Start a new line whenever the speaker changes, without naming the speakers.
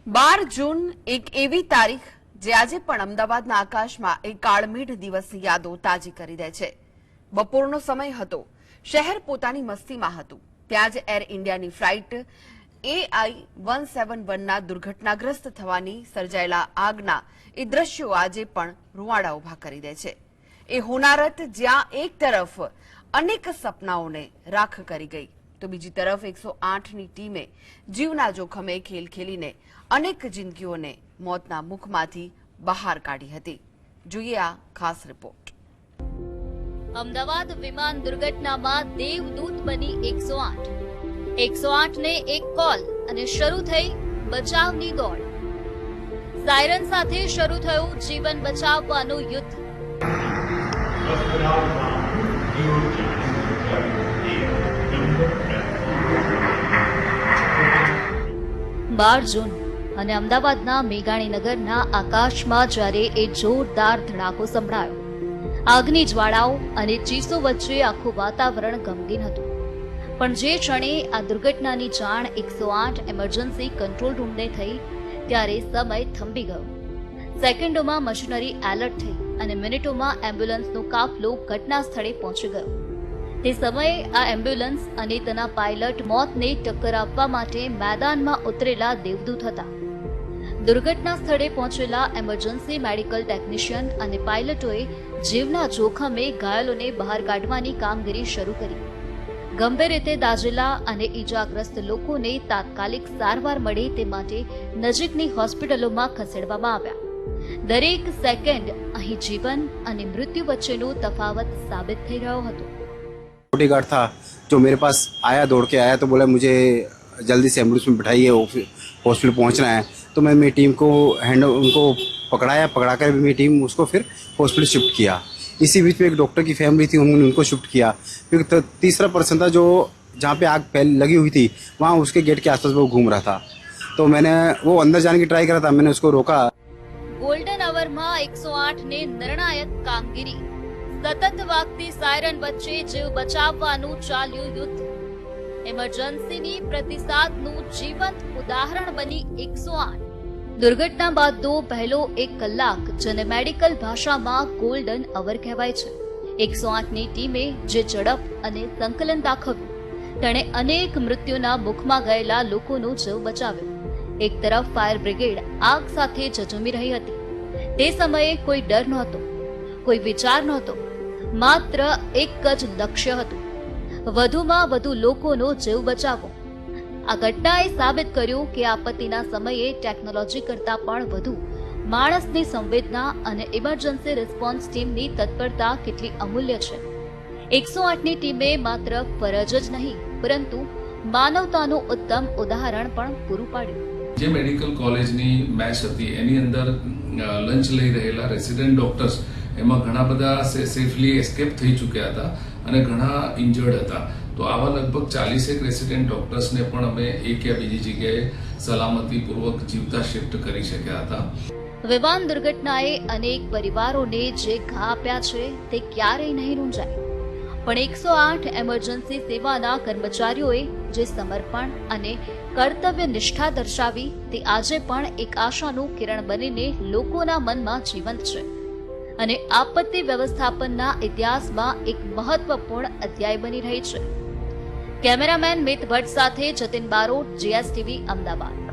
12 જૂન એક એવી તારીખ જે આજે પણ અમદાવાદના આકાશમાં એક કાળમીઢ દિવસની યાદો તાજી કરી દે છે। બપોરનો સમય હતો, શહેર પોતાની મસ્તીમાં હતું। ત્યાં જ એર ઇન્ડિયાની ફ્લાઇટ AI-171ના દુર્ઘટનાગ્રસ્ત થવાની સર્જાયેલા આગના એ દ્રશ્યો આજે પણ રૂવાડા ઉભા કરી દે છે। એ હોનારત જ્યાં એક તરફ અનેક સપનાઓને રાખ કરી ગઈ, તો બીજી તરફ 108ની ટીમે જીવના જોખમે ખેલ ખેલીને અનેક જિંદગીઓને મોતના મુખમાંથી બહાર કાઢી હતી। જોઈએ આ ખાસ રિપોર્ટ।
અમદાવાદ વિમાન દુર્ઘટનામાં દેવદૂત બની 108 108ને એક કોલ અને શરૂ થઈ બચાવની દોડ। સાયરન સાથે શરૂ થયું જીવન બચાવવાનું યુદ્ધ। 12 જૂન અને અમદાવાદના મેઘાણીનગરના આકાશમાં જ્યારે એ જોરદાર ધડાકો સંભળાયો, આગની જ્વાળાઓ અને ચીસો વચ્ચે આખું વાતાવરણ ગમગીન હતું। પણ જે ક્ષણે આ દુર્ઘટનાની જાણ 108 એમરજન્સી કંટ્રોલ રૂમને થઈ, ત્યારે સમય થંભી ગયો। સેકન્ડોમાં મશીનરી એલર્ટ થઈ અને મિનિટોમાં એમ્બ્યુલન્સનો કાફલો ઘટના સ્થળે પહોંચી ગયો। તે સમયે આ એમ્બ્યુલન્સ અને તેના પાયલટ મોતને ટક્કર આપવા માટે મેદાનમાં ઉતરેલા દેવદૂત હતા। દુર્ઘટના સ્થળે પહોંચેલા એમરજન્સી મેડિકલ ટેકનિશિયન અને પાયલટોએ જીવના જોખમે ઘાયલોને બહાર કાઢવાની કામગીરી શરૂ કરી। ગંભીર રીતે દાઝેલા અને ઈજાગ્રસ્ત લોકોને તાત્કાલિક સારવાર મળે તે માટે નજીકની હોસ્પિટલોમાં ખસેડવામાં આવ્યા। દરેક સેકન્ડ અહીં જીવન અને મૃત્યુ વચ્ચેનો તફાવત સાબિત થઈ રહ્યો હતો।
सिक्योरिटी गार्ड था जो मेरे पास आया, दौड़ के आया तो बोला मुझे जल्दी से एम्बुलेंस में बिठाइए, हॉस्पिटल पहुंचना है। तो मैं मेरी टीम को उनको पकड़ा कर मेरी टीम उसको फिर हॉस्पिटल शिफ्ट किया। इसी बीच में एक डॉक्टर की फैमिली थी, उन्होंने उनको शिफ्ट किया। फिर तीसरा पर्सन था जो जहाँ पे आग पहले लगी हुई थी, वहाँ उसके गेट के आसपास वो घूम रहा था। तो मैंने वो अंदर जाने की ट्राई करा था, मैंने उसको रोका।
गोल्डन अवर में 108 ने निर्णायक कामगीरी। सतत वागती सायरन वच्चे जीव बचाववानुं चाल्युं युद्ध। इमरजन्सीनी प्रतिसादनुं जीवंत उदाहरण बनी 108। दुर्घटना बादनो पहलो एक कलाक जेने मेडिकल भाषामां गोल्डन अवर कहेवाय छे। 108ની ટીમે જે ઝડપ અને સંકલન દાખવ્યું, તેણે અનેક મૃત્યુના મુખમાં ગયેલા લોકોનો જીવ બચાવ્યો। એક તરફ ફાયર બ્રિગેડ આગ સાથે ઝઝૂમી રહી હતી। તે સમયે કોઈ ડર નહોતો, કોઈ વિચાર નહોતો, માત્ર એક જ લક્ષ્ય હતું, વધુમાં વધુ લોકોનો જીવ બચાવવો। આ ઘટનાએ સાબિત કર્યું કે આપત્તિના સમયે ટેકનોલોજી કરતા પણ વધુ માણસની સંવેદના અને ઇમરજન્સી રિસ્પોન્સ ટીમની તત્પરતા કેટલી અમૂલ્ય છે। 108ની ટીમે માત્ર ફરજ જ નહીં, પરંતુ માનવતાનું ઉત્તમ ઉદાહરણ પણ પૂરું પાડ્યું।
જે મેડિકલ કોલેજની મેચ હતી એની અંદર લંચ લઈ રહેલા રેસિડેન્ટ ડોક્ટર્સ એમાં ઘણા બધા સેફલી એસ્કેપ થઈ ચૂક્યા હતા અને ઘણા ઇન્જર્ડ હતા। તો આવા લગભગ 40 રેસિડેન્ટ ડોક્ટર્સને પણ અમે એક યા બીજી જગ્યાએ સલામતીપૂર્વક જીવતા શિફ્ટ કરી શક્યા હતા।
વિમાન દુર્ઘટનાએ અનેક પરિવારોને જે ઘા આપ્યા છે તે ક્યારેય નહીં રૂંજાય। પણ 108 એમરજન્સી સેવાના કર્મચારીઓએ જે સમર્પણ અને કર્તવ્ય નિષ્ઠા દર્શાવી, તે આજે પણ એક આશાનું કિરણ બનીને લોકોના મનમાં જીવંત છે અને આપત્તિ વ્યવસ્થાપનના ઇતિહાસમાં એક મહત્વપૂર્ણ અધ્યાય બની રહી છે। કેમેરામેન મિત ભટ્ટ સાથે જતીન બારોટ, GSTV, અમદાવાદ।